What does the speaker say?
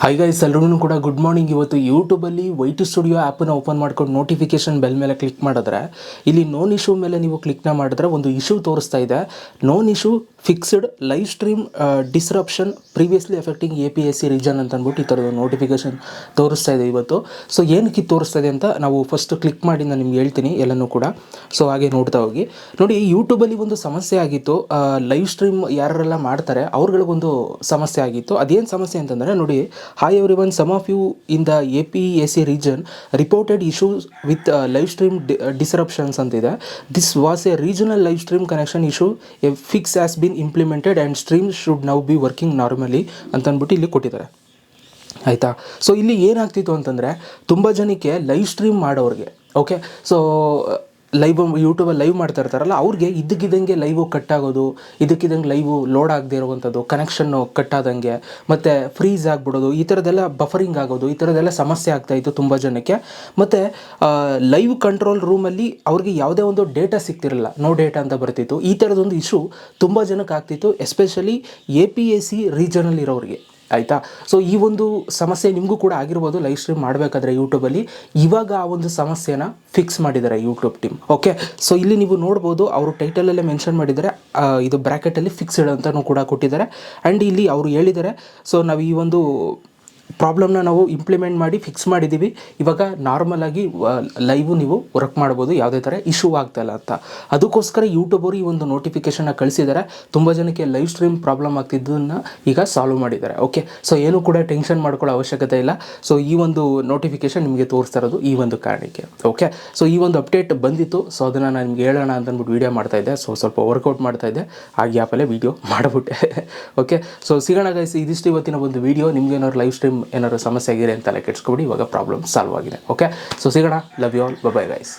Hi guys, ಎಲ್ಲರೂ ಕೂಡ good morning. ಇವತ್ತು ಯೂಟ್ಯೂಬಲ್ಲಿ ವೈಟಿ ಸ್ಟುಡಿಯೋ ಆ್ಯಪನ್ನು ಓಪನ್ ಮಾಡ್ಕೊಂಡು ನೋಟಿಫಿಕೇಷನ್ ಬೆಲ್ ಮೇಲೆ ಕ್ಲಿಕ್ ಮಾಡಿದ್ರೆ ಇಲ್ಲಿ ನೋನ್ ಇಶ್ಯೂ ಮೇಲೆ ನೀವು ಕ್ಲಿಕ್ನ ಮಾಡಿದ್ರೆ ಒಂದು ಇಶ್ಯೂ ತೋರಿಸ್ತಾ ಇದೆ. Known issue fixed live stream disruption previously affecting APSC region ಅಂತ ಅಂದ್ಬಿಟ್ಟು ಈ ಥರದ ನೋಟಿಫಿಕೇಷನ್ ತೋರಿಸ್ತಾ ಇದೆ ಇವತ್ತು. ಸೊ ಏನಕ್ಕೆ ತೋರಿಸ್ತಾ ಇದೆ ಅಂತ ನಾವು ಫಸ್ಟ್ ಕ್ಲಿಕ್ ಮಾಡಿ ನಾನು ನಿಮ್ಗೆ ಹೇಳ್ತೀನಿ ಎಲ್ಲನೂ ಕೂಡ. ಸೊ ಹಾಗೆ ನೋಡ್ತಾ ಹೋಗಿ ನೋಡಿ. ಯೂಟ್ಯೂಬಲ್ಲಿ ಒಂದು ಸಮಸ್ಯೆ ಆಗಿತ್ತು, ಲೈವ್ ಸ್ಟ್ರೀಮ್ ಯಾರೆಲ್ಲ ಮಾಡ್ತಾರೆ ಅವ್ರಿಗಳಿಗೊಂದು ಸಮಸ್ಯೆ ಆಗಿತ್ತು. ಅದೇನು ಸಮಸ್ಯೆ ಅಂತಂದರೆ ನೋಡಿ, hi everyone, some of you in the APSC region reported issues with live stream disruptions antide. This was a regional live stream connection issue. A fix has been implemented and streams should now be working normally ಅಂತ ಅಂದ್ಬಿಟ್ಟು ಇಲ್ಲಿ ಕೊಟ್ಟಿದ್ದಾರೆ. ಆಯಿತಾ? So ಇಲ್ಲಿ ಏನಾಗ್ತಿತ್ತು ಅಂತಂದರೆ ತುಂಬ ಜನಕ್ಕೆ ಲೈವ್ ಸ್ಟ್ರೀಮ್ ಮಾಡೋರಿಗೆ, ಓಕೆ, ಸೊ ಯೂಟ್ಯೂಬಲ್ಲಿ ಲೈವ್ ಮಾಡ್ತಾ ಇರ್ತಾರಲ್ಲ ಅವ್ರಿಗೆ ಇದ್ದಕ್ಕಿದ್ದಂಗೆ ಲೈವು ಕಟ್ ಆಗೋದು, ಇದ್ದಕ್ಕಿದ್ದಂಗೆ ಲೈವು ಲೋಡ್ ಆಗದೆ ಇರುವಂಥದ್ದು, ಕನೆಕ್ಷನ್ನು ಕಟ್ ಆದಂಗೆ, ಮತ್ತು ಫ್ರೀಸ್ ಆಗಿಬಿಡೋದು, ಈ ಥರದ್ದೆಲ್ಲ ಬಫರಿಂಗ್ ಆಗೋದು, ಈ ಥರದ್ದೆಲ್ಲ ಸಮಸ್ಯೆ ಆಗ್ತಾಯಿತ್ತು ತುಂಬ ಜನಕ್ಕೆ. ಮತ್ತು ಲೈವ್ ಕಂಟ್ರೋಲ್ ರೂಮಲ್ಲಿ ಅವ್ರಿಗೆ ಯಾವುದೇ ಒಂದು ಡೇಟಾ ಸಿಗ್ತಿರಲ್ಲ, ನೋ ಡೇಟಾ ಅಂತ ಬರ್ತಿತ್ತು. ಈ ಥರದೊಂದು ಇಶ್ಯೂ ತುಂಬ ಜನಕ್ಕೆ ಆಗ್ತಿತ್ತು, ಎಸ್ಪೆಷಲಿ APSC ರೀಜನಲ್ಲಿ ಇರೋರಿಗೆ. ಆಯಿತಾ? ಸೊ ಈ ಒಂದು ಸಮಸ್ಯೆ ನಿಮಗೂ ಕೂಡ ಆಗಿರ್ಬೋದು ಲೈವ್ ಸ್ಟ್ರೀಮ್ ಮಾಡಬೇಕಾದ್ರೆ ಯೂಟ್ಯೂಬಲ್ಲಿ. ಇವಾಗ ಆ ಒಂದು ಸಮಸ್ಯೆನ ಫಿಕ್ಸ್ ಮಾಡಿದ್ದಾರೆ ಯೂಟ್ಯೂಬ್ ಟೀಮ್. ಓಕೆ, ಸೊ ಇಲ್ಲಿ ನೀವು ನೋಡ್ಬೋದು, ಅವರು ಟೈಟಲಲ್ಲೇ ಮೆನ್ಷನ್ ಮಾಡಿದ್ದಾರೆ, ಇದು ಬ್ರ್ಯಾಕೆಟಲ್ಲಿ ಫಿಕ್ಸ್ಡ್ ಅಂತಲೂ ಕೂಡ ಕೊಟ್ಟಿದ್ದಾರೆ. ಆ್ಯಂಡ್ ಇಲ್ಲಿ ಅವರು ಹೇಳಿದ್ದಾರೆ, ಸೊ ನಾವು ಈ ಒಂದು ಪ್ರಾಬ್ಲಮ್ನ ನಾವು ಇಂಪ್ಲಿಮೆಂಟ್ ಮಾಡಿ ಫಿಕ್ಸ್ ಮಾಡಿದ್ದೀವಿ, ಇವಾಗ ನಾರ್ಮಲಾಗಿ ಲೈವು ನೀವು ವರ್ಕ್ ಮಾಡ್ಬೋದು, ಯಾವುದೇ ಥರ ಇಶ್ಯೂ ಆಗ್ತಾಯಿಲ್ಲ ಅಂತ. ಅದಕ್ಕೋಸ್ಕರ ಯೂಟ್ಯೂಬರು ಈ ಒಂದು ನೋಟಿಫಿಕೇಷನ್ನ ಕಳಿಸಿದ್ದಾರೆ. ತುಂಬ ಜನಕ್ಕೆ ಲೈವ್ ಸ್ಟ್ರೀಮ್ ಪ್ರಾಬ್ಲಮ್ ಆಗ್ತಿದ್ದನ್ನು ಈಗ ಸಾಲ್ವ್ ಮಾಡಿದ್ದಾರೆ. ಓಕೆ, ಸೊ ಏನೂ ಕೂಡ ಟೆನ್ಷನ್ ಮಾಡ್ಕೊಳ್ಳೋ ಅವಶ್ಯಕತೆ ಇಲ್ಲ. ಸೊ ಈ ಒಂದು ನೋಟಿಫಿಕೇಷನ್ ನಿಮಗೆ ತೋರಿಸ್ತಾ ಇರೋದು ಈ ಒಂದು ಕಾರಣಕ್ಕೆ. ಓಕೆ, ಸೊ ಈ ಒಂದು ಅಪ್ಡೇಟ್ ಬಂದಿತ್ತು, ಸೊ ಅದನ್ನು ನಾನು ನಿಮ್ಗೆ ಹೇಳೋಣ ಅಂತಂದ್ಬಿಟ್ಟು ವೀಡಿಯೋ ಮಾಡ್ತಾಯಿದ್ದೆ. ಸೊ ಸ್ವಲ್ಪ ವರ್ಕೌಟ್ ಮಾಡ್ತಾಯಿದ್ದೆ, ಆ ಗ್ಯಾಪಲ್ಲೇ ವೀಡಿಯೋ ಮಾಡಿಬಿಟ್ಟೆ. ಓಕೆ, ಸೊ ಸಿಗೋಣ ಗೈಸ್. ಇದಿಷ್ಟು ಇವತ್ತಿನ ಒಂದು ವೀಡಿಯೋ. ನಿಮ್ಗೆ ಏನಾದ್ರು ಲೈವ್ ಸ್ಟ್ರೀಮ್ ಏನಾದ್ರು ಸಮಸ್ಯೆ ಆಗಿದೆ ಅಂತೆಲ್ಲ ಕೆಡ್ಸ್ಕೊಬಿಡಿ, ಇವಾಗ ಪ್ರಾಬ್ಲಮ್ ಸಾಲ್ವ್ ಆಗಿದೆ. ಓಕೆ, ಸೊ ಸಿಗೋಣ. Love you all, bye bye guys.